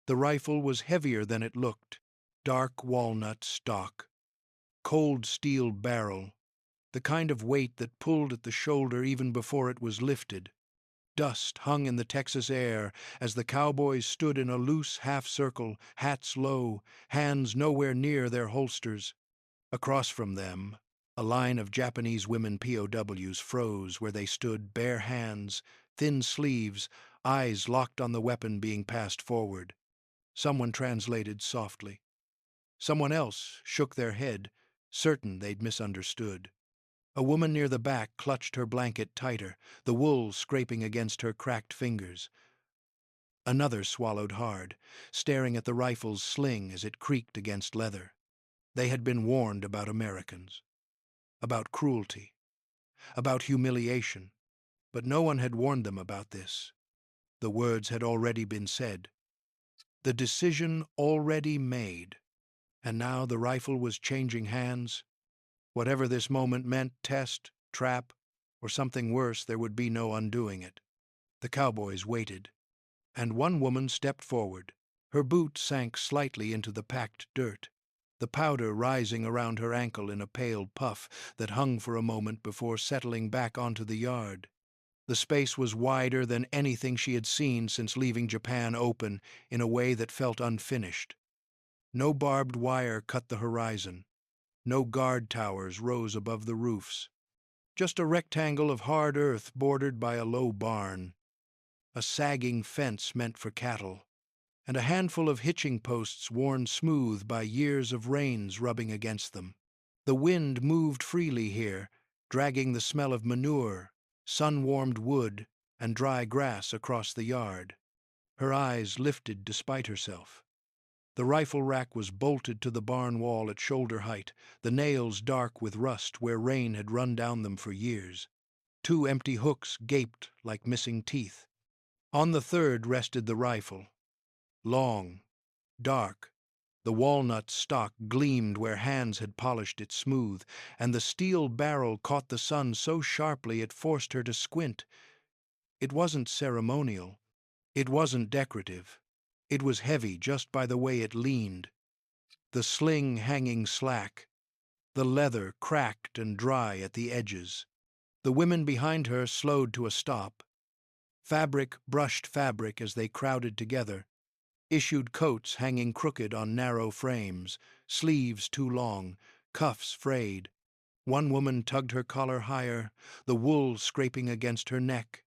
The rifle was heavier than it looked. Dark walnut stock, cold steel barrel, the kind of weight that pulled at the shoulder even before it was lifted. Dust hung in the Texas air as the cowboys stood in a loose half-circle, hats low, hands nowhere near their holsters. Across from them, a line of Japanese women POWs froze where they stood, bare hands, thin sleeves, eyes locked on the weapon being passed forward. Someone translated softly. Someone else shook their head, certain they'd misunderstood. A woman near the back clutched her blanket tighter, the wool scraping against her cracked fingers. Another swallowed hard, staring at the rifle's sling as it creaked against leather. They had been warned about Americans, about cruelty, about humiliation, but no one had warned them about this. The words had already been said, the decision already made, and now the rifle was changing hands. Whatever this moment meant, test, trap, or something worse, there would be no undoing it. The cowboys waited, and one woman stepped forward. Her boot sank slightly into the packed dirt, the powder rising around her ankle in a pale puff that hung for a moment before settling back onto the yard. The space was wider than anything she had seen since leaving Japan, open in a way that felt unfinished. No barbed wire cut the horizon. No guard towers rose above the roofs. Just a rectangle of hard earth bordered by a low barn, a sagging fence meant for cattle, and a handful of hitching posts worn smooth by years of rains rubbing against them. The wind moved freely here, dragging the smell of manure, sun-warmed wood, and dry grass across the yard. Her eyes lifted despite herself. The rifle rack was bolted to the barn wall at shoulder height, the nails dark with rust where rain had run down them for years. Two empty hooks gaped like missing teeth. On the third rested the rifle. Long, dark, the walnut stock gleamed where hands had polished it smooth, and the steel barrel caught the sun so sharply it forced her to squint. It wasn't ceremonial. It wasn't decorative. It was heavy just by the way it leaned, the sling hanging slack, the leather cracked and dry at the edges. The women behind her slowed to a stop. Fabric brushed fabric as they crowded together, issued coats hanging crooked on narrow frames, sleeves too long, cuffs frayed. One woman tugged her collar higher, the wool scraping against her neck.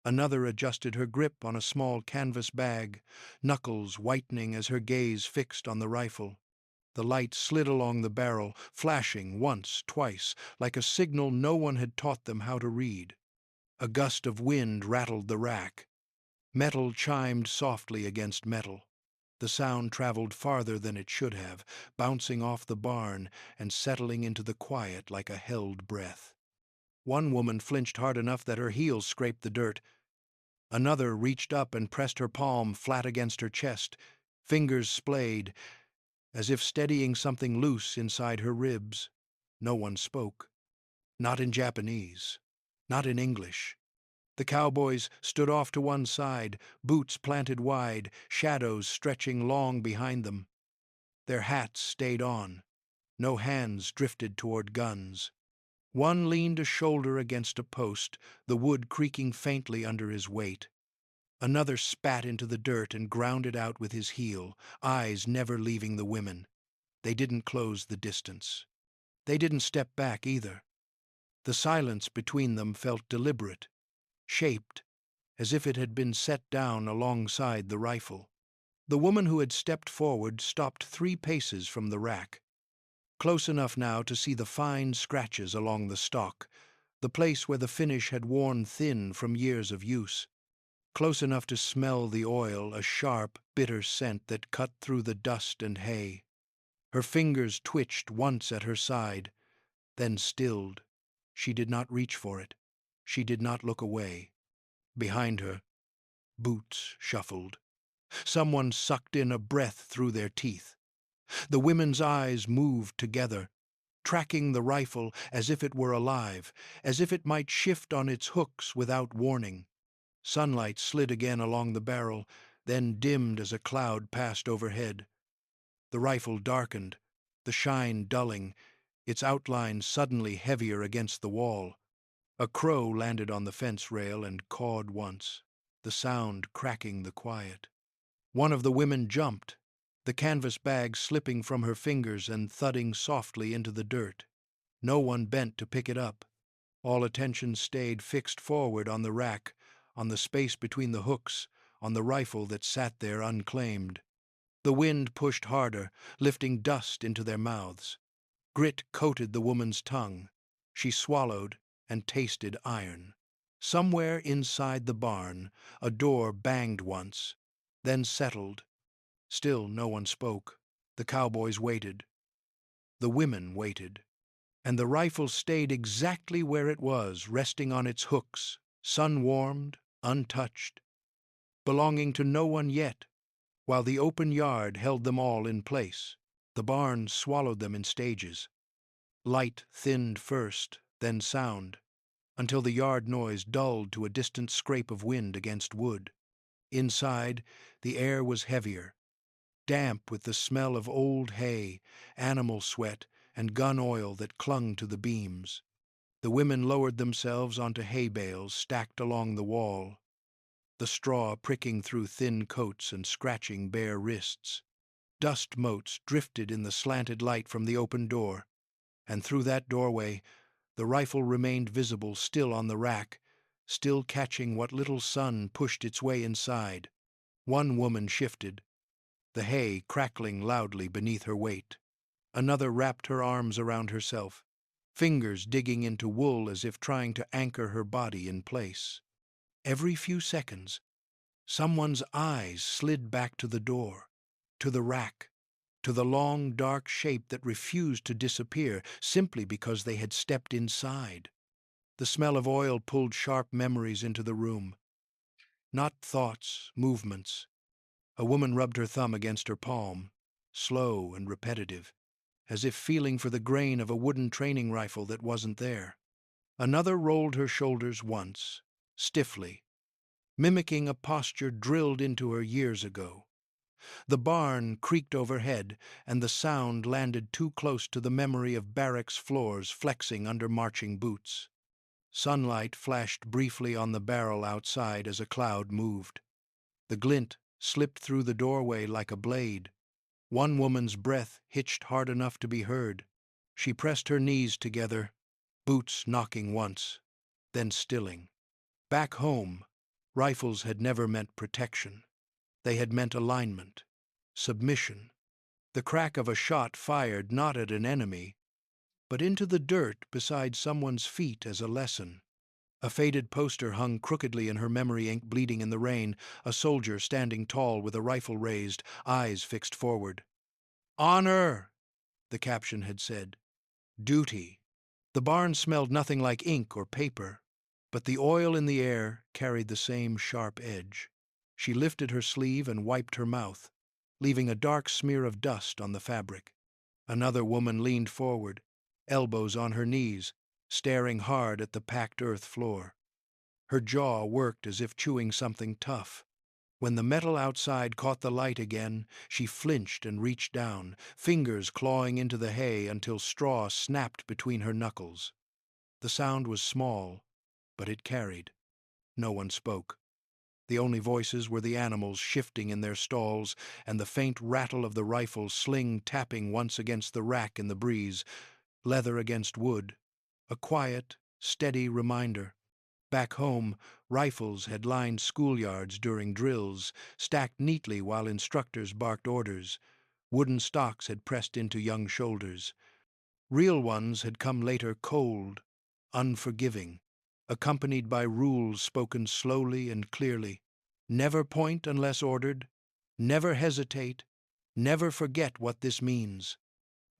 Another adjusted her grip on a small canvas bag, knuckles whitening as her gaze fixed on the rifle. The light slid along the barrel, flashing once, twice, like a signal no one had taught them how to read. A gust of wind rattled the rack. Metal chimed softly against metal. The sound traveled farther than it should have, bouncing off the barn and settling into the quiet like a held breath. One woman flinched hard enough that her heels scraped the dirt. Another reached up and pressed her palm flat against her chest, fingers splayed, as if steadying something loose inside her ribs. No one spoke. Not in Japanese. Not in English. The cowboys stood off to one side, boots planted wide, shadows stretching long behind them. Their hats stayed on. No hands drifted toward guns. One leaned a shoulder against a post, the wood creaking faintly under his weight. Another spat into the dirt and ground it out with his heel, eyes never leaving the women. They didn't close the distance. They didn't step back either. The silence between them felt deliberate, shaped, as if it had been set down alongside the rifle. The woman who had stepped forward stopped 3 paces from the rack, close enough now to see the fine scratches along the stock, the place where the finish had worn thin from years of use, close enough to smell the oil, a sharp, bitter scent that cut through the dust and hay. Her fingers twitched once at her side, then stilled. She did not reach for it. She did not look away. Behind her, boots shuffled. Someone sucked in a breath through their teeth. The women's eyes moved together, tracking the rifle as if it were alive, as if it might shift on its hooks without warning. Sunlight slid again along the barrel, then dimmed as a cloud passed overhead. The rifle darkened, the shine dulling, its outline suddenly heavier against the wall. A crow landed on the fence rail and cawed once, the sound cracking the quiet. One of the women jumped, the canvas bag slipping from her fingers and thudding softly into the dirt. No one bent to pick it up. All attention stayed fixed forward on the rack, on the space between the hooks, on the rifle that sat there unclaimed. The wind pushed harder, lifting dust into their mouths. Grit coated the woman's tongue. She swallowed and tasted iron. Somewhere inside the barn, a door banged once, then settled. Still no one spoke. The cowboys waited. The women waited. And the rifle stayed exactly where it was, resting on its hooks, sun-warmed, untouched, belonging to no one yet, while the open yard held them all in place. The barn swallowed them in stages. Light thinned first, then sound, until the yard noise dulled to a distant scrape of wind against wood. Inside, the air was heavier, damp with the smell of old hay, animal sweat, and gun oil that clung to the beams. The women lowered themselves onto hay bales stacked along the wall, the straw pricking through thin coats and scratching bare wrists. Dust motes drifted in the slanted light from the open door, and through that doorway the rifle remained visible, still on the rack, still catching what little sun pushed its way inside. One woman shifted, the hay crackling loudly beneath her weight. Another wrapped her arms around herself, fingers digging into wool as if trying to anchor her body in place. Every few seconds, someone's eyes slid back to the door, to the rack, to the long, dark shape that refused to disappear simply because they had stepped inside. The smell of oil pulled sharp memories into the room. Not thoughts, movements. A woman rubbed her thumb against her palm, slow and repetitive, as if feeling for the grain of a wooden training rifle that wasn't there. Another rolled her shoulders once, stiffly, mimicking a posture drilled into her years ago. The barn creaked overhead, and the sound landed too close to the memory of barracks floors flexing under marching boots. Sunlight flashed briefly on the barrel outside as a cloud moved. The glint slipped through the doorway like a blade. One woman's breath hitched hard enough to be heard. She pressed her knees together, boots knocking once, then stilling. Back home, rifles had never meant protection. They had meant alignment, submission. The crack of a shot fired not at an enemy, but into the dirt beside someone's feet as a lesson. A faded poster hung crookedly in her memory, ink bleeding in the rain, a soldier standing tall with a rifle raised, eyes fixed forward. "Honor," the caption had said. Duty. The barn smelled nothing like ink or paper, but the oil in the air carried the same sharp edge. She lifted her sleeve and wiped her mouth, leaving a dark smear of dust on the fabric. Another woman leaned forward, elbows on her knees, staring hard at the packed earth floor. Her jaw worked as if chewing something tough. When the metal outside caught the light again, she flinched and reached down, fingers clawing into the hay until straw snapped between her knuckles. The sound was small, but it carried. No one spoke. The only voices were the animals shifting in their stalls and the faint rattle of the rifle sling tapping once against the rack in the breeze, leather against wood, a quiet, steady reminder. Back home, rifles had lined schoolyards during drills, stacked neatly while instructors barked orders. Wooden stocks had pressed into young shoulders. Real ones had come later cold, unforgiving, accompanied by rules spoken slowly and clearly. Never point unless ordered, never hesitate, never forget what this means.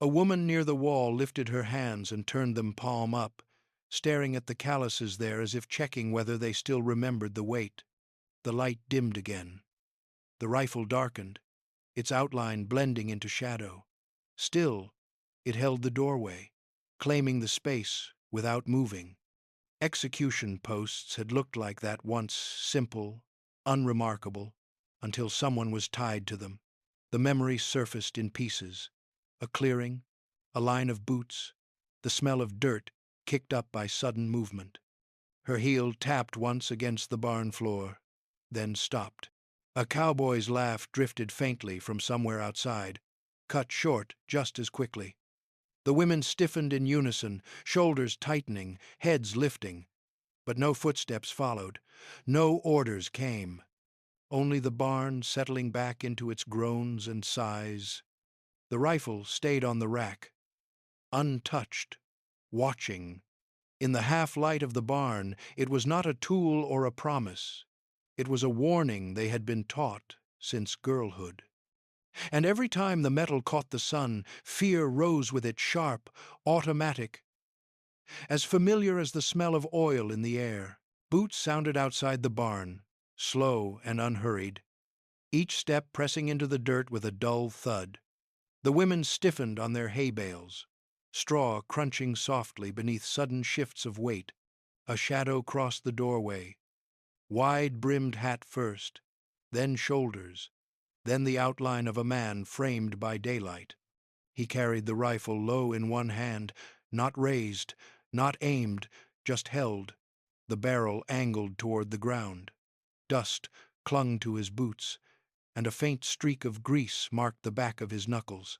A woman near the wall lifted her hands and turned them palm up, staring at the calluses there as if checking whether they still remembered the weight. The light dimmed again. The rifle darkened, its outline blending into shadow. Still, it held the doorway, claiming the space without moving. Execution posts had looked like that once, simple, unremarkable. until someone was tied to them. The memory surfaced in pieces. A clearing, a line of boots, the smell of dirt kicked up by sudden movement. Her heel tapped once against the barn floor, then stopped. A cowboy's laugh drifted faintly from somewhere outside, cut short just as quickly. The women stiffened in unison, shoulders tightening, heads lifting. But no footsteps followed. No orders came. Only the barn settling back into its groans and sighs. The rifle stayed on the rack, untouched, watching. In the half-light of the barn, it was not a tool or a promise. It was a warning they had been taught since girlhood. And every time the metal caught the sun, fear rose with it, sharp, automatic, as familiar as the smell of oil in the air. Boots sounded outside the barn, slow and unhurried, each step pressing into the dirt with a dull thud. The women stiffened on their hay bales, straw crunching softly beneath sudden shifts of weight. A shadow crossed the doorway, wide-brimmed hat first, then shoulders, then the outline of a man framed by daylight. He carried the rifle low in one hand, not raised, not aimed, just held, the barrel angled toward the ground. Dust clung to his boots, and a faint streak of grease marked the back of his knuckles.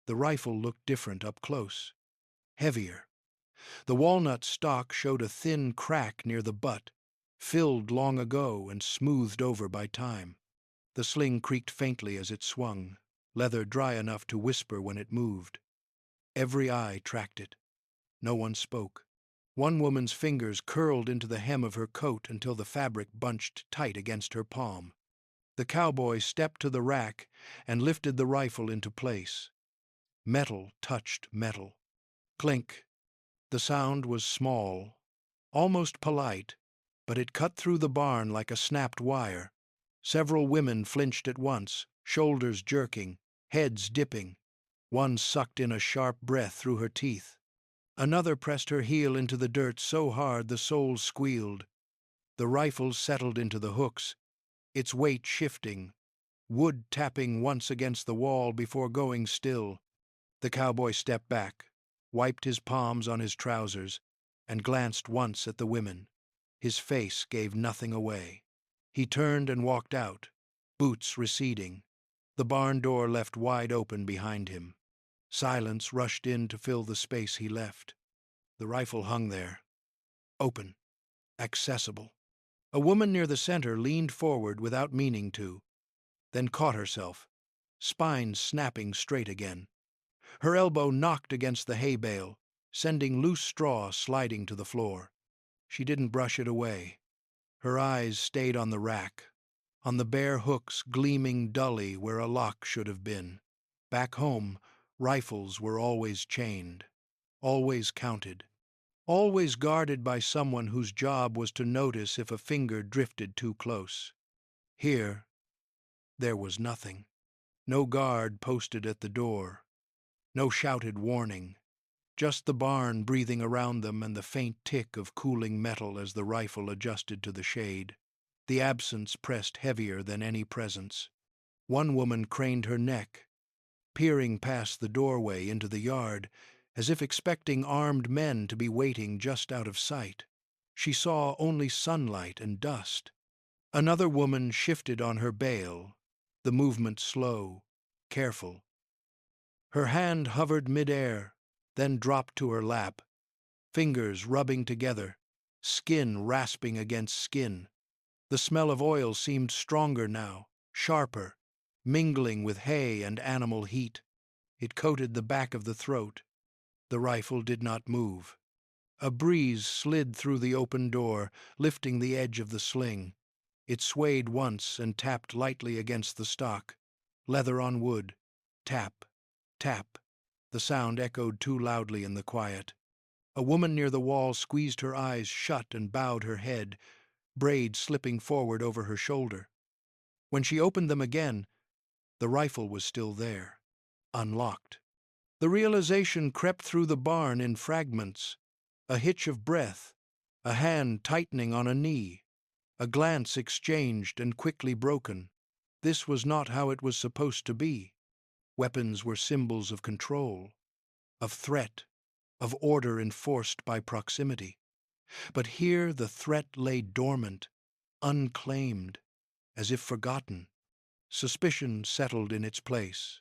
The rifle looked different up close, heavier. The walnut stock showed a thin crack near the butt, filled long ago and smoothed over by time. The sling creaked faintly as it swung, leather dry enough to whisper when it moved. Every eye tracked it. No one spoke. One woman's fingers curled into the hem of her coat until the fabric bunched tight against her palm. The cowboy stepped to the rack and lifted the rifle into place. Metal touched metal. Clink. The sound was small, almost polite, but it cut through the barn like a snapped wire. Several women flinched at once, shoulders jerking, heads dipping. One sucked in a sharp breath through her teeth. Another pressed her heel into the dirt so hard the sole squealed. The rifle settled into the hooks, its weight shifting, wood tapping once against the wall before going still. The cowboy stepped back, wiped his palms on his trousers, and glanced once at the women. His face gave nothing away. He turned and walked out, boots receding, the barn door left wide open behind him. Silence rushed in to fill the space he left. The rifle hung there, open, accessible. A woman near the center leaned forward without meaning to, then caught herself, spine snapping straight again. Her elbow knocked against the hay bale, sending loose straw sliding to the floor. She didn't brush it away. Her eyes stayed on the rack, on the bare hooks gleaming dully where a lock should have been. Back home, rifles were always chained, always counted, always guarded by someone whose job was to notice if a finger drifted too close. Here, there was nothing. No guard posted at the door, no shouted warning, just the barn breathing around them and the faint tick of cooling metal as the rifle adjusted to the shade. The absence pressed heavier than any presence. One woman craned her neck, peering past the doorway into the yard, as if expecting armed men to be waiting just out of sight. She saw only sunlight and dust. Another woman shifted on her bale, the movement slow, careful. Her hand hovered midair, then dropped to her lap, fingers rubbing together, skin rasping against skin. The smell of oil seemed stronger now, sharper, mingling with hay and animal heat. It coated the back of the throat. The rifle did not move. A breeze slid through the open door, lifting the edge of the sling. It swayed once and tapped lightly against the stock. Leather on wood. Tap, tap. The sound echoed too loudly in the quiet. A woman near the wall squeezed her eyes shut and bowed her head, braids slipping forward over her shoulder. When she opened them again, the rifle was still there, unlocked. The realization crept through the barn in fragments. A hitch of breath, a hand tightening on a knee, a glance exchanged and quickly broken. This was not how it was supposed to be. Weapons were symbols of control, of threat, of order enforced by proximity. But here the threat lay dormant, unclaimed, as if forgotten. Suspicion settled in its place.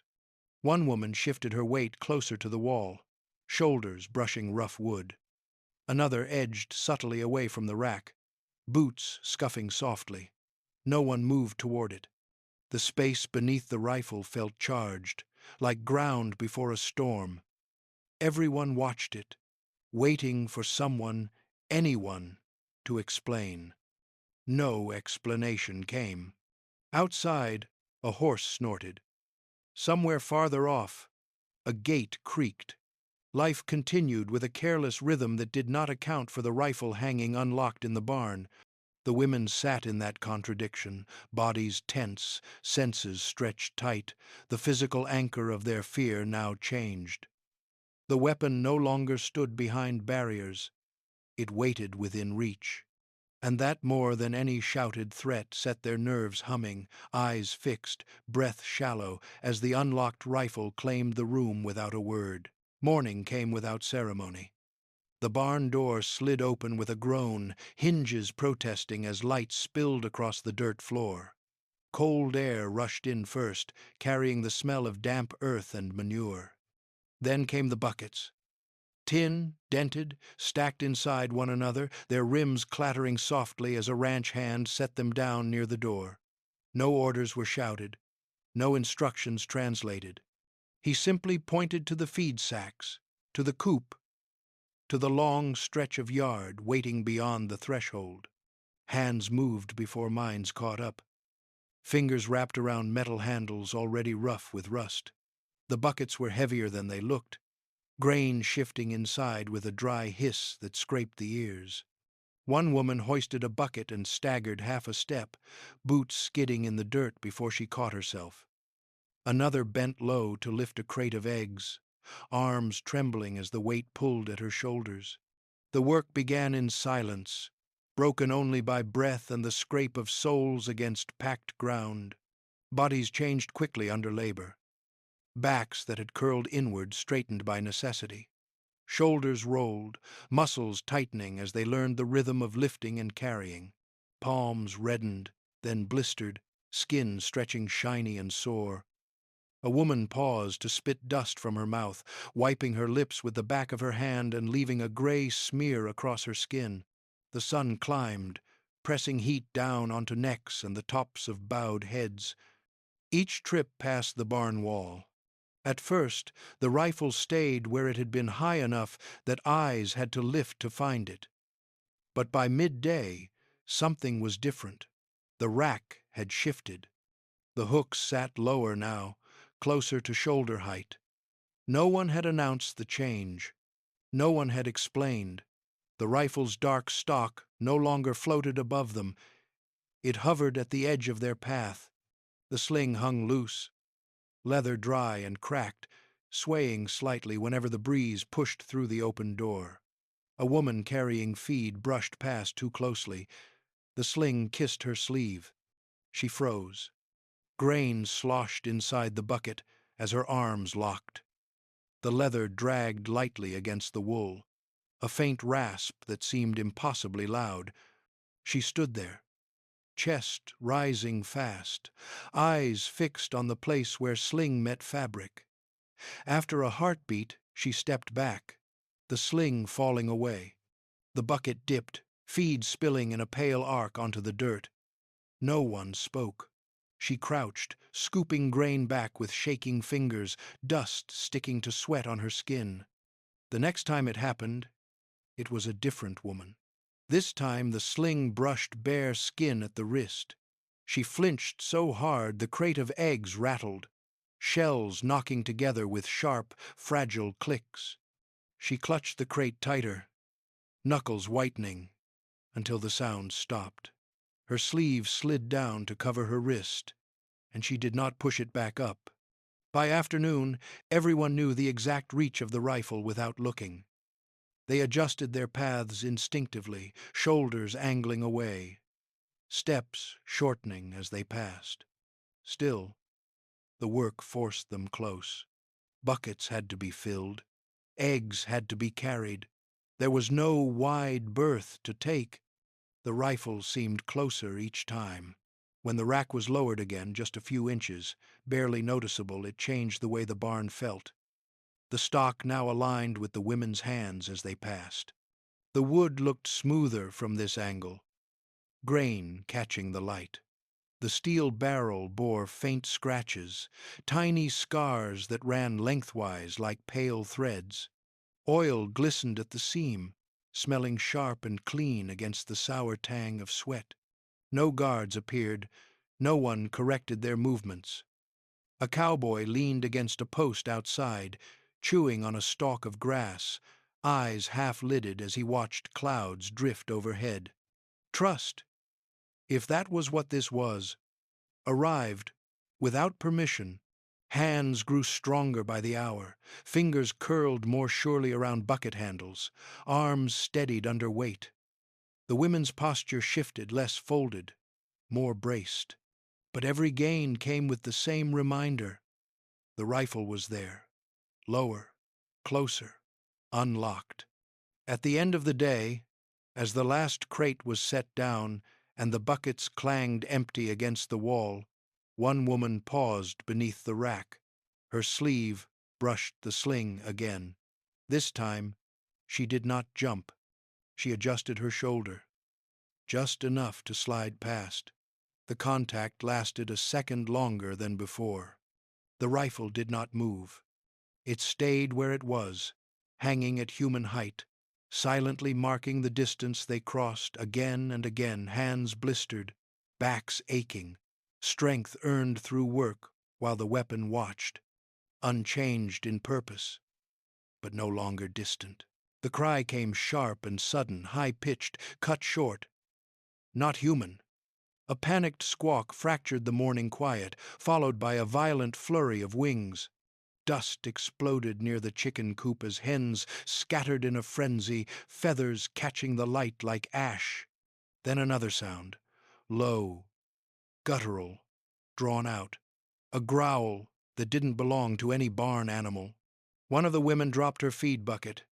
One woman shifted her weight closer to the wall, shoulders brushing rough wood. Another edged subtly away from the rack, boots scuffing softly. No one moved toward it. The space beneath the rifle felt charged, like ground before a storm. Everyone watched it, waiting for someone, anyone, to explain. No explanation came. Outside, a horse snorted. Somewhere farther off, a gate creaked. Life continued with a careless rhythm that did not account for the rifle hanging unlocked in the barn. The women sat in that contradiction, bodies tense, senses stretched tight, the physical anchor of their fear now changed. The weapon no longer stood behind barriers. It waited within reach. And that more than any shouted threat set their nerves humming, eyes fixed, breath shallow, as the unlocked rifle claimed the room without a word. Morning came without ceremony. The barn door slid open with a groan, hinges protesting as light spilled across the dirt floor. Cold air rushed in first, carrying the smell of damp earth and manure. Then came the buckets. Tin, dented, stacked inside one another, their rims clattering softly as a ranch hand set them down near the door. No orders were shouted, no instructions translated. He simply pointed to the feed sacks, to the coop, to the long stretch of yard waiting beyond the threshold. Hands moved before minds caught up. Fingers wrapped around metal handles already rough with rust. The buckets were heavier than they looked, grain shifting inside with a dry hiss that scraped the ears. One woman hoisted a bucket and staggered half a step, boots skidding in the dirt before she caught herself. Another bent low to lift a crate of eggs, arms trembling as the weight pulled at her shoulders. The work began in silence, broken only by breath and the scrape of soles against packed ground. Bodies changed quickly under labor. Backs that had curled inward straightened by necessity. Shoulders rolled, muscles tightening as they learned the rhythm of lifting and carrying. Palms reddened, then blistered, skin stretching shiny and sore. A woman paused to spit dust from her mouth, wiping her lips with the back of her hand and leaving a gray smear across her skin. The sun climbed, pressing heat down onto necks and the tops of bowed heads. Each trip passed the barn wall. At first, the rifle stayed where it had been high enough that eyes had to lift to find it. But by midday, something was different. The rack had shifted. The hooks sat lower now, closer to shoulder height. No one had announced the change. No one had explained. The rifle's dark stock no longer floated above them. It hovered at the edge of their path. The sling hung loose, leather dry and cracked, swaying slightly whenever the breeze pushed through the open door. A woman carrying feed brushed past too closely. The sling kissed her sleeve. She froze. Grain sloshed inside the bucket as her arms locked. The leather dragged lightly against the wool, a faint rasp that seemed impossibly loud. She stood there, chest rising fast, eyes fixed on the place where sling met fabric. After a heartbeat, she stepped back, the sling falling away. The bucket dipped, feed spilling in a pale arc onto the dirt. No one spoke. She crouched, scooping grain back with shaking fingers, dust sticking to sweat on her skin. The next time it happened, it was a different woman. This time the sling brushed bare skin at the wrist. She flinched so hard the crate of eggs rattled, shells knocking together with sharp, fragile clicks. She clutched the crate tighter, knuckles whitening, until the sound stopped. Her sleeve slid down to cover her wrist, and she did not push it back up. By afternoon, everyone knew the exact reach of the rifle without looking. They adjusted their paths instinctively, shoulders angling away, steps shortening as they passed. Still, the work forced them close. Buckets had to be filled. Eggs had to be carried. There was no wide berth to take. The rifle seemed closer each time. When the rack was lowered again, just a few inches, barely noticeable, it changed the way the barn felt. The stock now aligned with the women's hands as they passed. The wood looked smoother from this angle, grain catching the light. The steel barrel bore faint scratches, tiny scars that ran lengthwise like pale threads. Oil glistened at the seam, smelling sharp and clean against the sour tang of sweat. No guards appeared. No one corrected their movements. A cowboy leaned against a post outside, chewing on a stalk of grass, eyes half-lidded as he watched clouds drift overhead. Trust, if that was what this was, arrived without permission. Hands grew stronger by the hour, fingers curled more surely around bucket handles, arms steadied under weight. The women's posture shifted, less folded, more braced. But every gain came with the same reminder. The rifle was there, lower, closer, unlocked. At the end of the day, as the last crate was set down and the buckets clanged empty against the wall, one woman paused beneath the rack. Her sleeve brushed the sling again. This time, she did not jump. She adjusted her shoulder, just enough to slide past. The contact lasted a second longer than before. The rifle did not move. It stayed where it was, hanging at human height, silently marking the distance they crossed again and again, hands blistered, backs aching, strength earned through work while the weapon watched, unchanged in purpose, but no longer distant. The cry came sharp and sudden, high-pitched, cut short. Not human. A panicked squawk fractured the morning quiet, followed by a violent flurry of wings. Dust exploded near the chicken coop as hens scattered in a frenzy, feathers catching the light like ash. Then another sound, low, guttural, drawn out, a growl that didn't belong to any barn animal. One of the women dropped her feed bucket.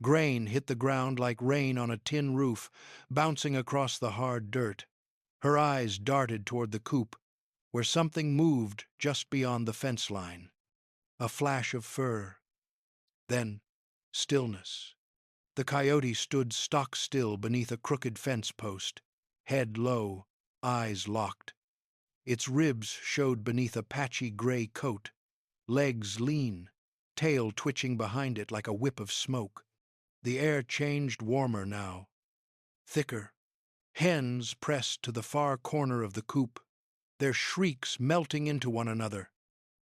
Grain hit the ground like rain on a tin roof, bouncing across the hard dirt. Her eyes darted toward the coop, where something moved just beyond the fence line. A flash of fur. Then stillness. The coyote stood stock still beneath a crooked fence post, head low, eyes locked. Its ribs showed beneath a patchy gray coat, legs lean, tail twitching behind it like a whip of smoke. The air changed warmer now, thicker. Hens pressed to the far corner of the coop, their shrieks melting into one another.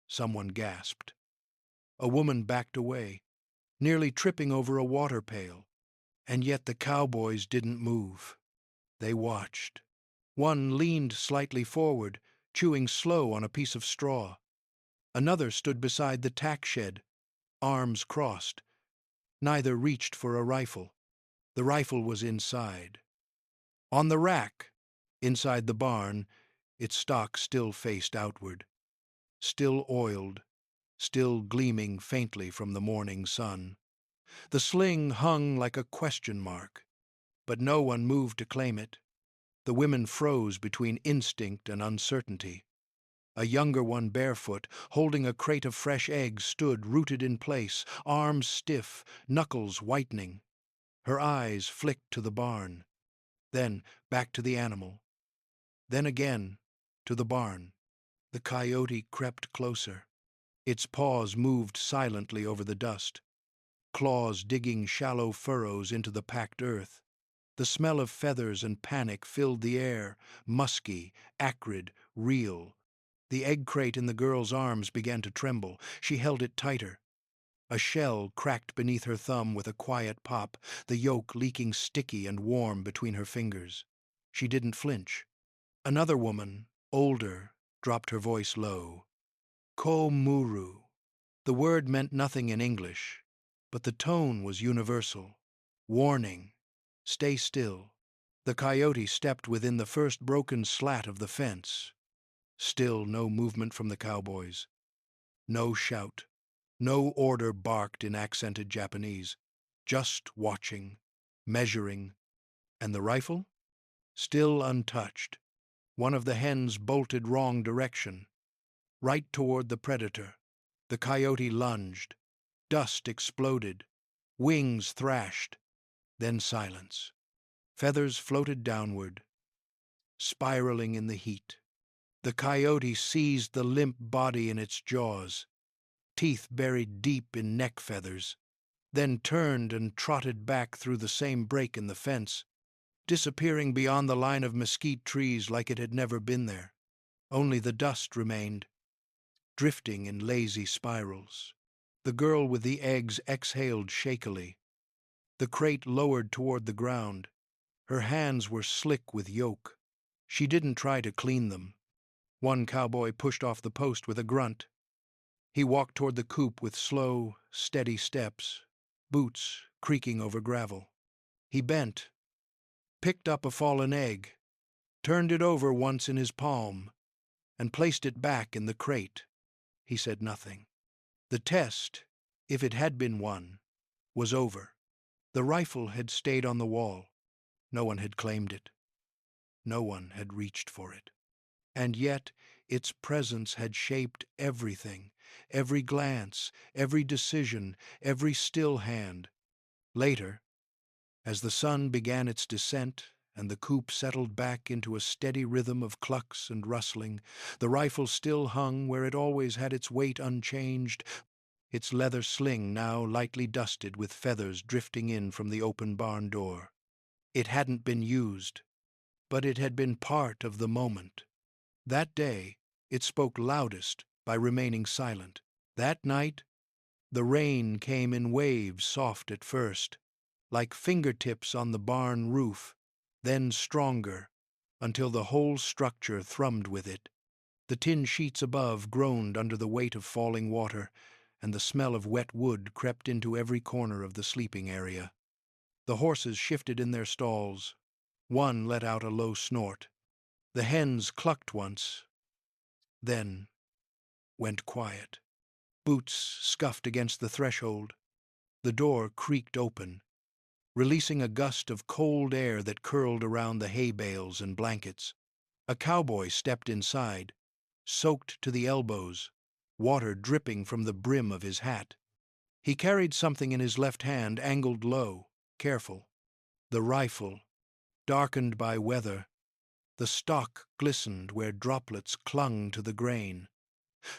Someone gasped. A woman backed away, nearly tripping over a water pail. And yet the cowboys didn't move. They watched. One leaned slightly forward, chewing slow on a piece of straw. Another stood beside the tack shed, arms crossed. Neither reached for a rifle. The rifle was inside. On the rack, inside the barn, its stock still faced outward, still oiled, still gleaming faintly from the morning sun. The sling hung like a question mark, but no one moved to claim it. The women froze between instinct and uncertainty. A younger one, barefoot, holding a crate of fresh eggs, stood rooted in place, arms stiff, knuckles whitening. Her eyes flicked to the barn, then back to the animal, then again to the barn. The coyote crept closer. Its paws moved silently over the dust, claws digging shallow furrows into the packed earth. The smell of feathers and panic filled the air, musky, acrid, real. The egg crate in the girl's arms began to tremble. She held it tighter. A shell cracked beneath her thumb with a quiet pop, the yolk leaking sticky and warm between her fingers. She didn't flinch. Another woman, older, dropped her voice low. Ko muru. The word meant nothing in English, but the tone was universal. Warning. Stay still. The coyote stepped within the first broken slat of the fence. Still no movement from the cowboys. No shout. No order barked in accented Japanese. Just watching, measuring, and the rifle? Still untouched. One of the hens bolted wrong direction, right toward the predator. The coyote lunged. Dust exploded. Wings thrashed. Then silence. Feathers floated downward, spiraling in the heat. The coyote seized the limp body in its jaws, teeth buried deep in neck feathers, then turned and trotted back through the same break in the fence, disappearing beyond the line of mesquite trees like it had never been there. Only the dust remained, drifting in lazy spirals. The girl with the eggs exhaled shakily. The crate lowered toward the ground. Her hands were slick with yolk. She didn't try to clean them. One cowboy pushed off the post with a grunt. He walked toward the coop with slow, steady steps, boots creaking over gravel. He bent, picked up a fallen egg, turned it over once in his palm, and placed it back in the crate. He said nothing. The test, if it had been one, was over. The rifle had stayed on the wall. No one had claimed it. No one had reached for it. And yet its presence had shaped everything, every glance, every decision, every still hand. Later, as the sun began its descent and the coop settled back into a steady rhythm of clucks and rustling, the rifle still hung where it always had, its weight unchanged, its leather sling now lightly dusted with feathers drifting in from the open barn door. It hadn't been used, but it had been part of the moment. That day, it spoke loudest by remaining silent. That night, the rain came in waves, soft at first, like fingertips on the barn roof, then stronger, until the whole structure thrummed with it. The tin sheets above groaned under the weight of falling water, and the smell of wet wood crept into every corner of the sleeping area. The horses shifted in their stalls. One let out a low snort. The hens clucked once, then went quiet. Boots scuffed against the threshold. The door creaked open, releasing a gust of cold air that curled around the hay bales and blankets. A cowboy stepped inside, soaked to the elbows, water dripping from the brim of his hat. He carried something in his left hand, angled low, careful. The rifle, darkened by weather. The stock glistened where droplets clung to the grain.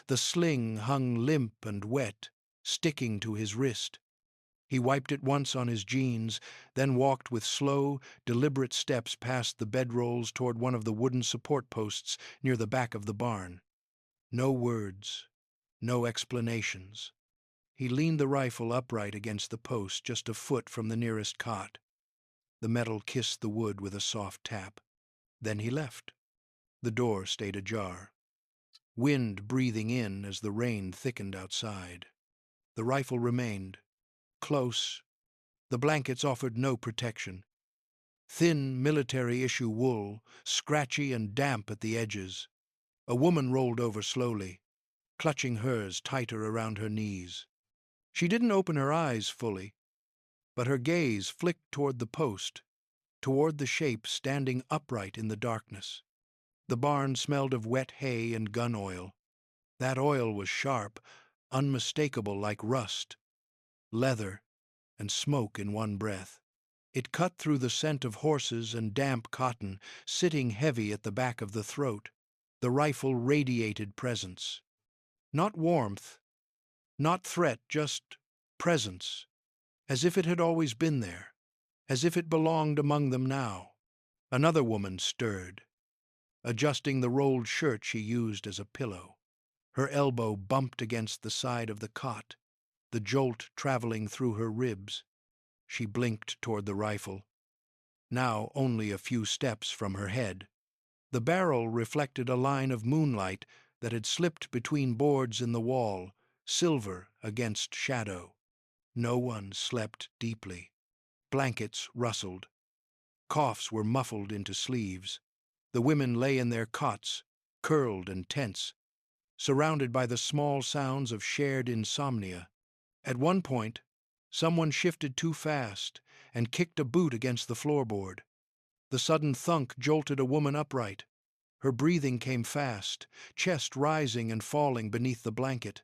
The sling hung limp and wet, sticking to his wrist. He wiped it once on his jeans, then walked with slow, deliberate steps past the bedrolls toward one of the wooden support posts near the back of the barn. No words, no explanations. He leaned the rifle upright against the post just a foot from the nearest cot. The metal kissed the wood with a soft tap. Then he left. The door stayed ajar, wind breathing in as the rain thickened outside. The rifle remained, close. The blankets offered no protection. Thin military-issue wool, scratchy and damp at the edges. A woman rolled over slowly, clutching hers tighter around her knees. She didn't open her eyes fully, but her gaze flicked toward the post, toward the shape standing upright in the darkness. The barn smelled of wet hay and gun oil. That oil was sharp, unmistakable like rust, leather, and smoke in one breath. It cut through the scent of horses and damp cotton, sitting heavy at the back of the throat. The rifle radiated presence. Not warmth, not threat, just presence, as if it had always been there, as if it belonged among them now. Another woman stirred, adjusting the rolled shirt she used as a pillow. Her elbow bumped against the side of the cot, the jolt traveling through her ribs. She blinked toward the rifle, now only a few steps from her head. The barrel reflected a line of moonlight that had slipped between boards in the wall, silver against shadow. No one slept deeply. Blankets rustled. Coughs were muffled into sleeves. The women lay in their cots, curled and tense, surrounded by the small sounds of shared insomnia. At one point, someone shifted too fast and kicked a boot against the floorboard. The sudden thunk jolted a woman upright. Her breathing came fast, chest rising and falling beneath the blanket.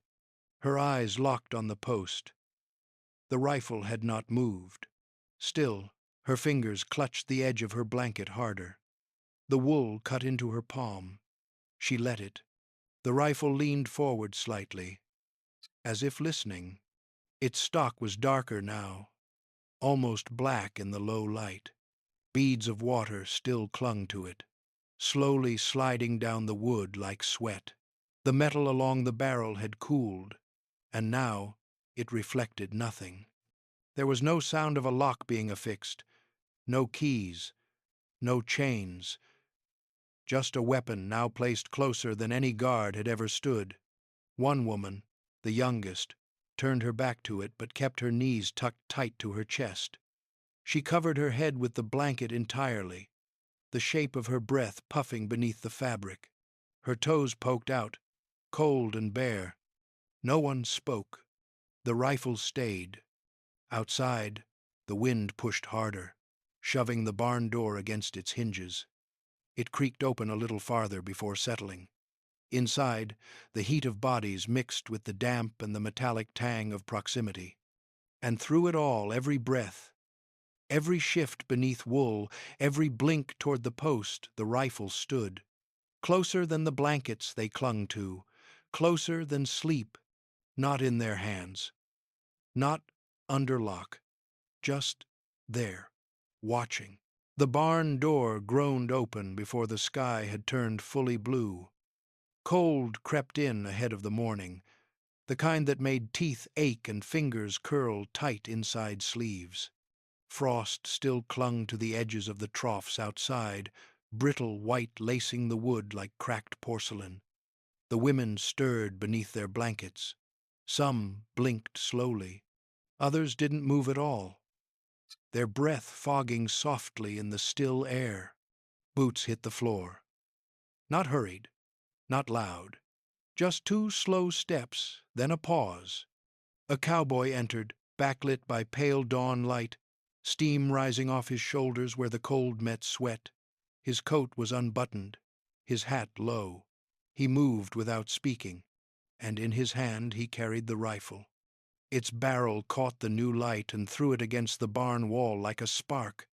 Her eyes locked on the post. The rifle had not moved. Still, her fingers clutched the edge of her blanket harder. The wool cut into her palm. She let it. The rifle leaned forward slightly, as if listening. Its stock was darker now, almost black in the low light. Beads of water still clung to it, slowly sliding down the wood like sweat. The metal along the barrel had cooled, and now it reflected nothing. There was no sound of a lock being affixed, no keys, no chains, just a weapon now placed closer than any guard had ever stood. One woman, the youngest, turned her back to it but kept her knees tucked tight to her chest. She covered her head with the blanket entirely, the shape of her breath puffing beneath the fabric. Her toes poked out, cold and bare. No one spoke. The rifle stayed. Outside, the wind pushed harder, shoving the barn door against its hinges. It creaked open a little farther before settling. Inside, the heat of bodies mixed with the damp and the metallic tang of proximity. And through it all, every breath, every shift beneath wool, every blink toward the post, the rifle stood. Closer than the blankets they clung to, closer than sleep, not in their hands, not under lock, just there, watching. The barn door groaned open before the sky had turned fully blue. Cold crept in ahead of the morning, the kind that made teeth ache and fingers curl tight inside sleeves. Frost still clung to the edges of the troughs outside, brittle white lacing the wood like cracked porcelain. The women stirred beneath their blankets. Some blinked slowly. Others didn't move at all, their breath fogging softly in the still air. Boots hit the floor. Not hurried, not loud. Just 2 slow steps, then a pause. A cowboy entered, backlit by pale dawn light, steam rising off his shoulders where the cold met sweat. His coat was unbuttoned, his hat low. He moved without speaking, and in his hand he carried the rifle. Its barrel caught the new light and threw it against the barn wall like a spark.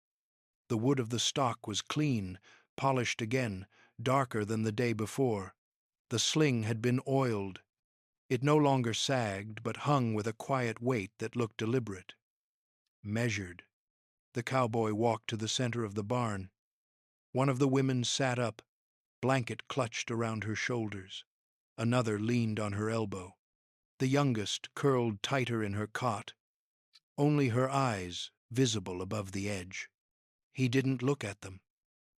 The wood of the stock was clean, polished again, darker than the day before. The sling had been oiled. It no longer sagged, but hung with a quiet weight that looked deliberate. Measured. The cowboy walked to the center of the barn. One of the women sat up, blanket clutched around her shoulders. Another leaned on her elbow. The youngest curled tighter in her cot, only her eyes visible above the edge. He didn't look at them.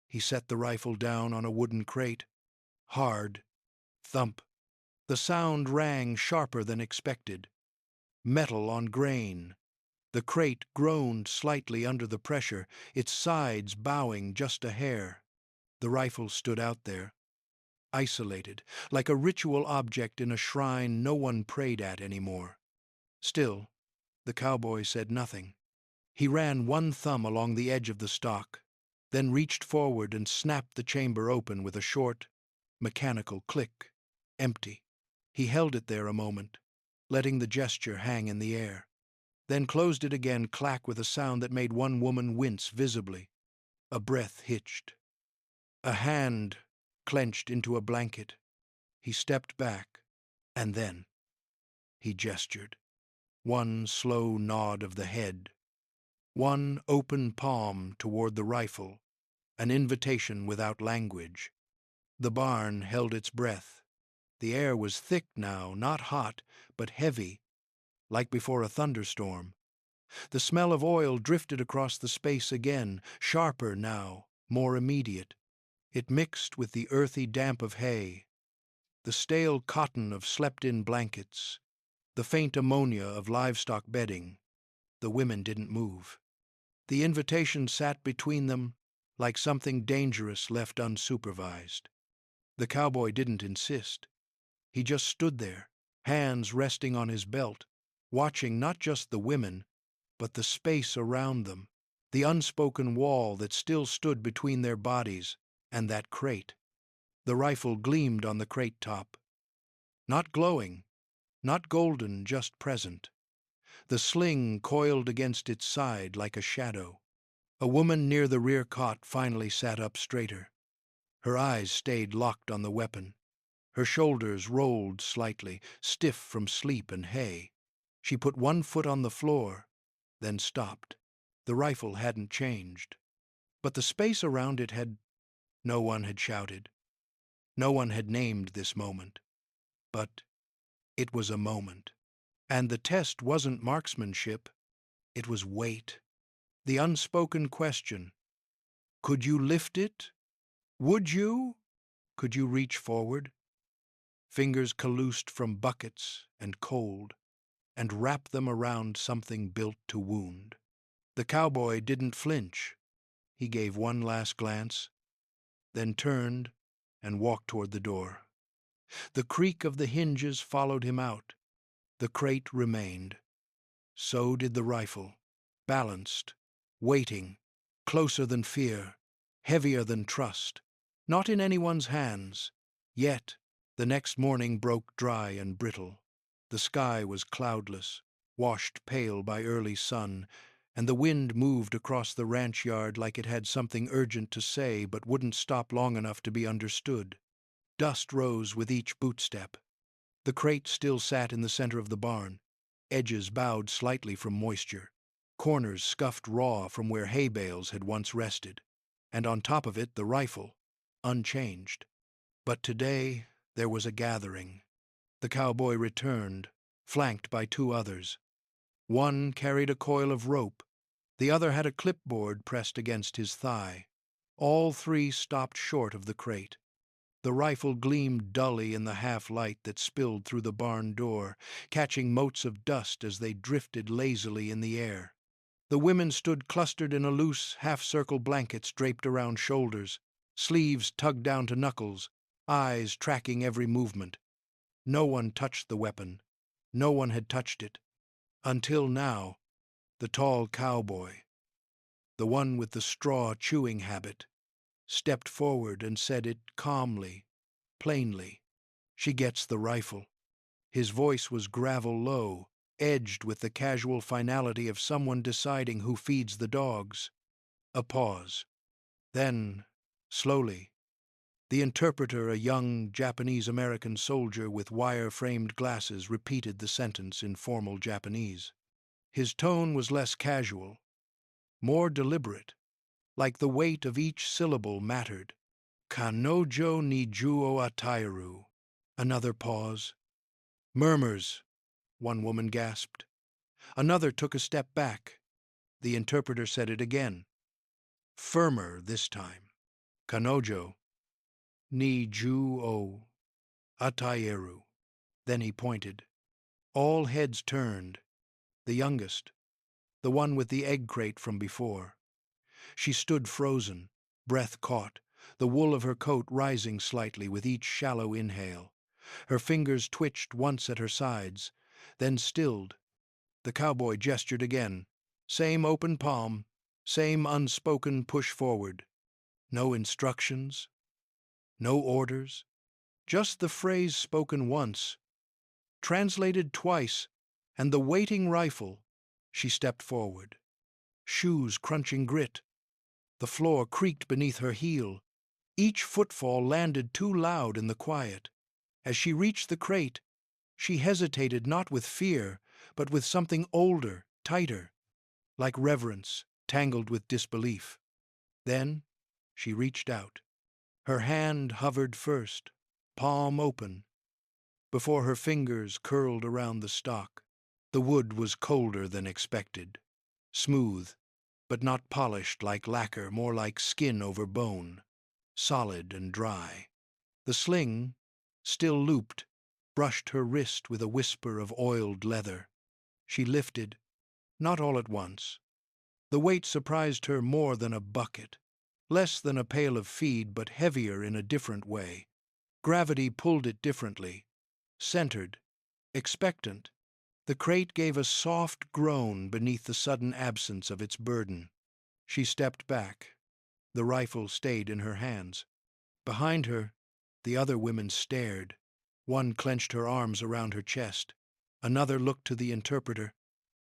He set the rifle down on a wooden crate. Hard. Thump. The sound rang sharper than expected. Metal on grain. The crate groaned slightly under the pressure, its sides bowing just a hair. The rifle stood out there, isolated, like a ritual object in a shrine no one prayed at anymore. Still, the cowboy said nothing. He ran one thumb along the edge of the stock, then reached forward and snapped the chamber open with a short, mechanical click. Empty. He held it there a moment, letting the gesture hang in the air, then closed it again, clack with a sound that made one woman wince visibly. A breath hitched. A hand clenched into a blanket. He stepped back, and then he gestured. One slow nod of the head, one open palm toward the rifle, an invitation without language. The barn held its breath. The air was thick now, not hot, but heavy, like before a thunderstorm. The smell of oil drifted across the space again, sharper now, more immediate. It mixed with the earthy damp of hay, the stale cotton of slept-in blankets, the faint ammonia of livestock bedding. The women didn't move. The invitation sat between them like something dangerous left unsupervised. The cowboy didn't insist. He just stood there, hands resting on his belt, watching not just the women, but the space around them, the unspoken wall that still stood between their bodies and that crate. The rifle gleamed on the crate top. Not glowing, not golden, just present. The sling coiled against its side like a shadow. A woman near the rear cot finally sat up straighter. Her eyes stayed locked on the weapon. Her shoulders rolled slightly, stiff from sleep and hay. She put one foot on the floor, then stopped. The rifle hadn't changed, but the space around it had. No one had shouted. No one had named this moment. But it was a moment. And the test wasn't marksmanship, it was weight. The unspoken question. Could you lift it? Would you? Could you reach forward? Fingers calloused from buckets and cold, and wrap them around something built to wound. The cowboy didn't flinch. He gave one last glance, then turned and walked toward the door. The creak of the hinges followed him out. The crate remained. So did the rifle, balanced, waiting, closer than fear, heavier than trust, not in anyone's hands. Yet the next morning broke dry and brittle. The sky was cloudless, washed pale by early sun, and the wind moved across the ranch yard like it had something urgent to say but wouldn't stop long enough to be understood. Dust rose with each bootstep. The crate still sat in the center of the barn, edges bowed slightly from moisture, corners scuffed raw from where hay bales had once rested, and on top of it the rifle, unchanged. But today there was a gathering. The cowboy returned, flanked by two others. One carried a coil of rope, the other had a clipboard pressed against his thigh. All three stopped short of the crate. The rifle gleamed dully in the half-light that spilled through the barn door, catching motes of dust as they drifted lazily in the air. The women stood clustered in a loose, half-circle blankets draped around shoulders, sleeves tugged down to knuckles, eyes tracking every movement. No one touched the weapon. No one had touched it. Until now, the tall cowboy, the one with the straw-chewing habit, stepped forward and said it calmly, plainly. She gets the rifle. His voice was gravel-low, edged with the casual finality of someone deciding who feeds the dogs. A pause. Then, slowly, the interpreter, a young Japanese-American soldier with wire-framed glasses, repeated the sentence in formal Japanese. His tone was less casual, more deliberate, like the weight of each syllable mattered. Kanojo ni ju o atairu. Another pause. Murmurs, one woman gasped. Another took a step back. The interpreter said it again, firmer this time. Kanojo ni ju o atairu. Then he pointed. All heads turned. The youngest, the one with the egg crate from before. She stood frozen, breath caught, the wool of her coat rising slightly with each shallow inhale. Her fingers twitched once at her sides, then stilled. The cowboy gestured again. Same open palm, same unspoken push forward. No instructions, no orders, just the phrase spoken once, translated twice, and the waiting rifle. She stepped forward. Shoes crunching grit. The floor creaked beneath her heel. Each footfall landed too loud in the quiet. As she reached the crate, she hesitated not with fear, but with something older, tighter, like reverence, tangled with disbelief. Then she reached out. Her hand hovered first, palm open, before her fingers curled around the stock. The wood was colder than expected, smooth, but not polished like lacquer, more like skin over bone, solid and dry. The sling, still looped, brushed her wrist with a whisper of oiled leather. She lifted, not all at once. The weight surprised her more than a bucket, less than a pail of feed, but heavier in a different way. Gravity pulled it differently, centered, expectant. The crate gave a soft groan beneath the sudden absence of its burden. She stepped back. The rifle stayed in her hands. Behind her, the other women stared. One clenched her arms around her chest. Another looked to the interpreter,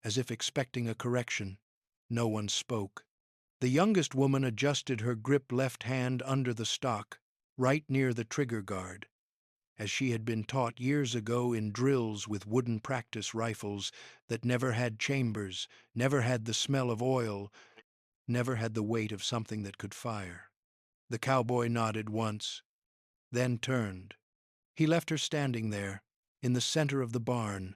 as if expecting a correction. No one spoke. The youngest woman adjusted her grip left hand under the stock, right near the trigger guard. As she had been taught years ago in drills with wooden practice rifles that never had chambers, never had the smell of oil, never had the weight of something that could fire. The cowboy nodded once, then turned. He left her standing there, in the center of the barn,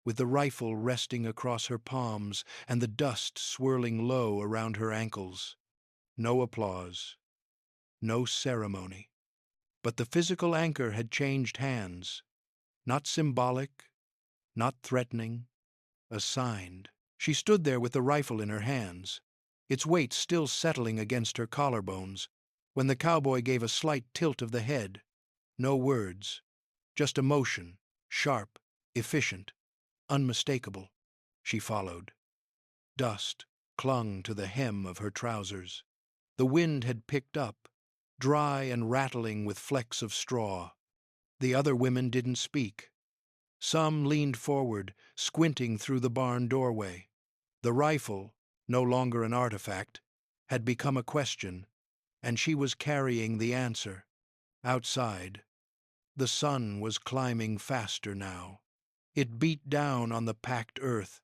with the rifle resting across her palms and the dust swirling low around her ankles. No applause, no ceremony. But the physical anchor had changed hands, not symbolic, not threatening, assigned. She stood there with the rifle in her hands, its weight still settling against her collarbones, when the cowboy gave a slight tilt of the head. No words, just a motion, sharp, efficient, unmistakable. She followed. Dust clung to the hem of her trousers. The wind had picked up, dry and rattling with flecks of straw. The other women didn't speak. Some leaned forward, squinting through the barn doorway. The rifle, no longer an artifact, had become a question, and she was carrying the answer. Outside, the sun was climbing faster now. It beat down on the packed earth,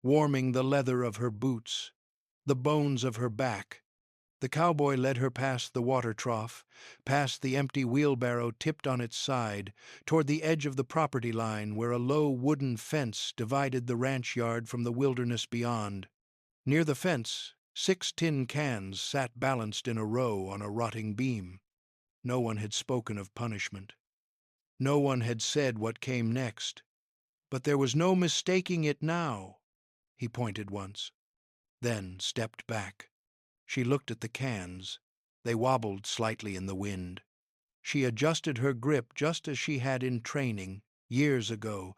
warming the leather of her boots, the bones of her back. The cowboy led her past the water trough, past the empty wheelbarrow tipped on its side, toward the edge of the property line where a low wooden fence divided the ranch yard from the wilderness beyond. Near the fence, 6 tin cans sat balanced in a row on a rotting beam. No one had spoken of punishment. No one had said what came next. But there was no mistaking it now. He pointed once, then stepped back. She looked at the cans. They wobbled slightly in the wind. She adjusted her grip just as she had in training, years ago,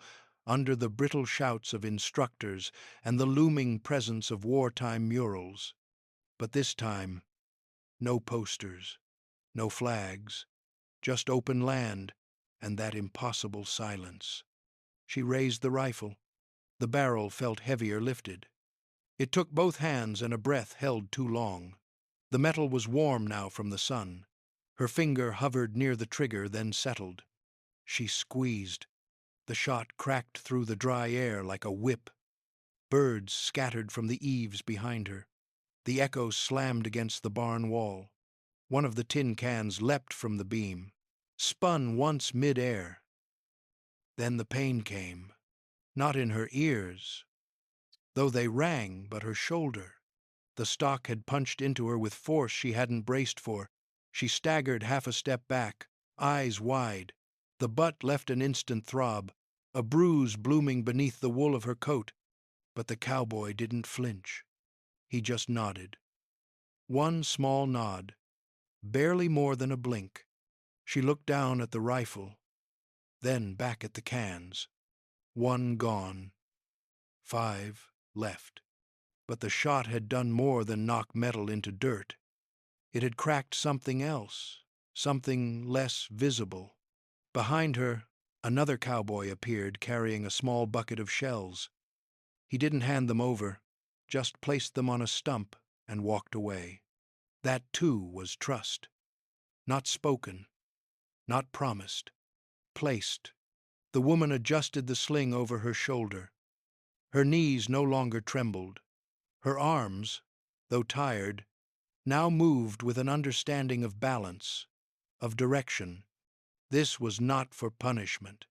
under the brittle shouts of instructors and the looming presence of wartime murals. But this time, no posters, no flags, just open land and that impossible silence. She raised the rifle. The barrel felt heavier lifted. It took both hands and a breath held too long. The metal was warm now from the sun. Her finger hovered near the trigger, then settled. She squeezed. The shot cracked through the dry air like a whip. Birds scattered from the eaves behind her. The echo slammed against the barn wall. One of the tin cans leapt from the beam, spun once mid-air. Then the pain came, not in her ears, though they rang, but her shoulder. The stock had punched into her with force she hadn't braced for. She staggered half a step back, eyes wide. The butt left an instant throb, a bruise blooming beneath the wool of her coat. But the cowboy didn't flinch. He just nodded. One small nod, barely more than a blink. She looked down at the rifle, then back at the cans. 1 gone. 5 left. But the shot had done more than knock metal into dirt. It had cracked something else, something less visible. Behind her, another cowboy appeared carrying a small bucket of shells. He didn't hand them over, just placed them on a stump and walked away. That, too, was trust. Not spoken, not promised, placed. The woman adjusted the sling over her shoulder. Her knees no longer trembled. Her arms, though tired, now moved with an understanding of balance, of direction. This was not for punishment,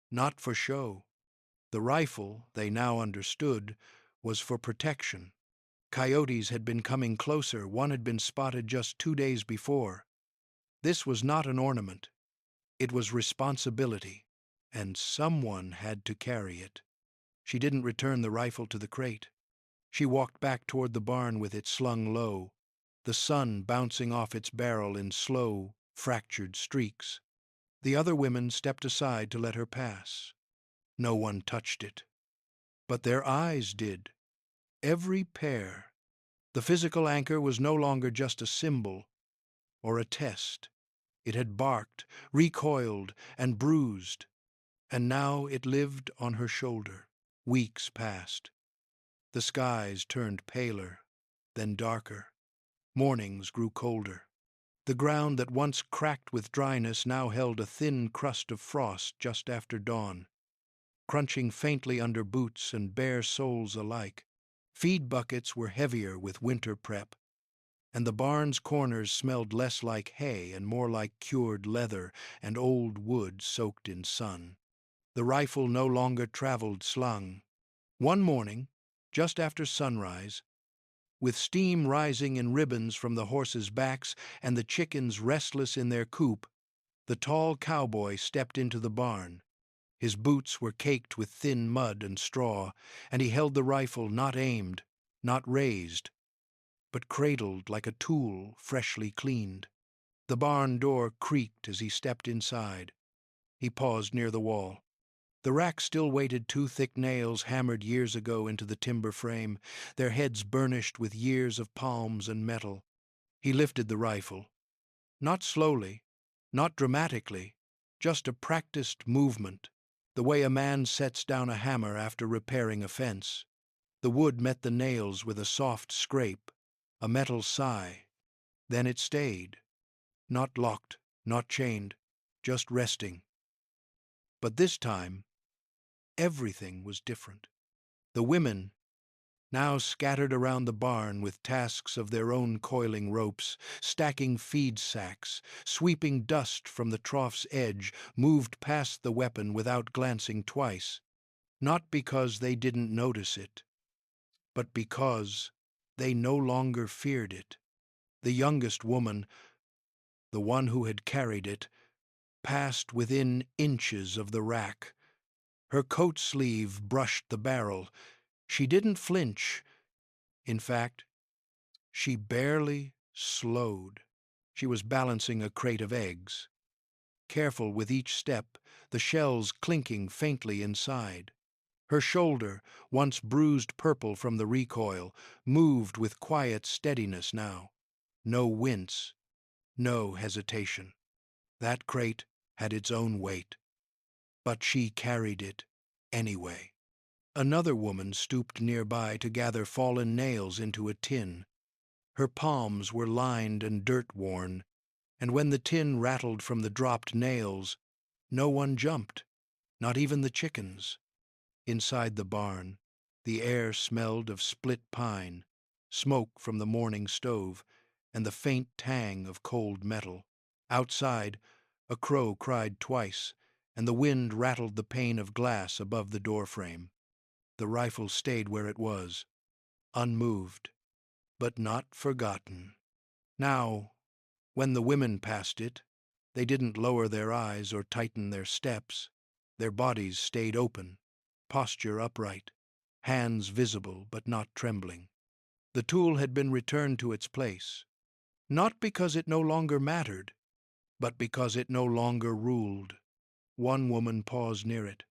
not for show. The rifle, they now understood, was for protection. Coyotes had been coming closer. One had been spotted just 2 days before. This was not an ornament. It was responsibility, and someone had to carry it. She didn't return the rifle to the crate. She walked back toward the barn with it slung low, the sun bouncing off its barrel in slow, fractured streaks. The other women stepped aside to let her pass. No one touched it. But their eyes did. Every pair. The physical anchor was no longer just a symbol or a test. It had barked, recoiled, and bruised, and now it lived on her shoulder. Weeks passed. The skies turned paler, then darker. Mornings grew colder. The ground that once cracked with dryness now held a thin crust of frost just after dawn, crunching faintly under boots and bare soles alike. Feed buckets were heavier with winter prep, and the barn's corners smelled less like hay and more like cured leather and old wood soaked in sun. The rifle no longer traveled slung. One morning, just after sunrise, with steam rising in ribbons from the horses' backs and the chickens restless in their coop, the tall cowboy stepped into the barn. His boots were caked with thin mud and straw, and he held the rifle not aimed, not raised, but cradled like a tool freshly cleaned. The barn door creaked as he stepped inside. He paused near the wall. The rack still weighted two thick nails hammered years ago into the timber frame, their heads burnished with years of palms and metal. He lifted the rifle. Not slowly, not dramatically, just a practiced movement, the way a man sets down a hammer after repairing a fence. The wood met the nails with a soft scrape, a metal sigh. Then it stayed, not locked, not chained, just resting. But this time, everything was different. The women, now scattered around the barn with tasks of their own coiling ropes, stacking feed sacks, sweeping dust from the trough's edge, moved past the weapon without glancing twice, not because they didn't notice it, but because they no longer feared it. The youngest woman, the one who had carried it, passed within inches of the rack. Her coat sleeve brushed the barrel. She didn't flinch. In fact, she barely slowed. She was balancing a crate of eggs, careful with each step, the shells clinking faintly inside. Her shoulder, once bruised purple from the recoil, moved with quiet steadiness now. No wince, no hesitation. That crate had its own weight, but she carried it anyway. Another woman stooped nearby to gather fallen nails into a tin. Her palms were lined and dirt-worn, and when the tin rattled from the dropped nails, no one jumped, not even the chickens. Inside the barn, the air smelled of split pine, smoke from the morning stove, and the faint tang of cold metal. Outside, a crow cried twice, and the wind rattled the pane of glass above the doorframe. The rifle stayed where it was, unmoved, but not forgotten. Now, when the women passed it, they didn't lower their eyes or tighten their steps. Their bodies stayed open, posture upright, hands visible but not trembling. The tool had been returned to its place, not because it no longer mattered, but because it no longer ruled. One woman paused near it.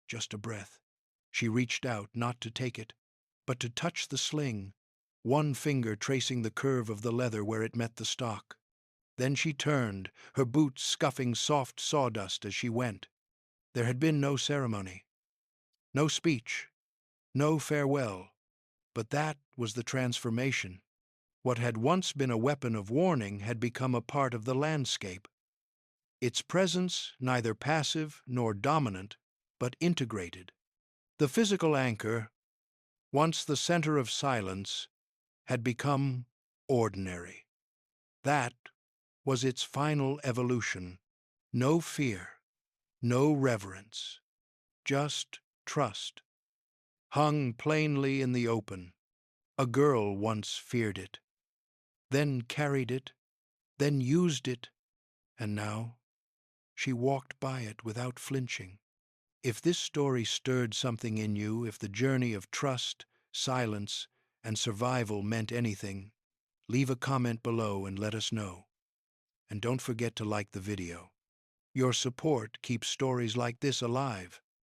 Just a breath. She reached out, not to take it, but to touch the sling, one finger tracing the curve of the leather where it met the stock. Then she turned, her boots scuffing soft sawdust as she went. There had been no ceremony, no speech, no farewell, but that was the transformation. What had once been a weapon of warning had become a part of the landscape. Its presence neither passive nor dominant, but integrated. The physical anchor, once the center of silence, had become ordinary. That was its final evolution. No fear, no reverence, just trust. Hung plainly in the open. A girl once feared it, then carried it, then used it, and now she walked by it without flinching. If this story stirred something in you, if the journey of trust, silence, and survival meant anything, leave a comment below and let us know. And don't forget to like the video. Your support keeps stories like this alive.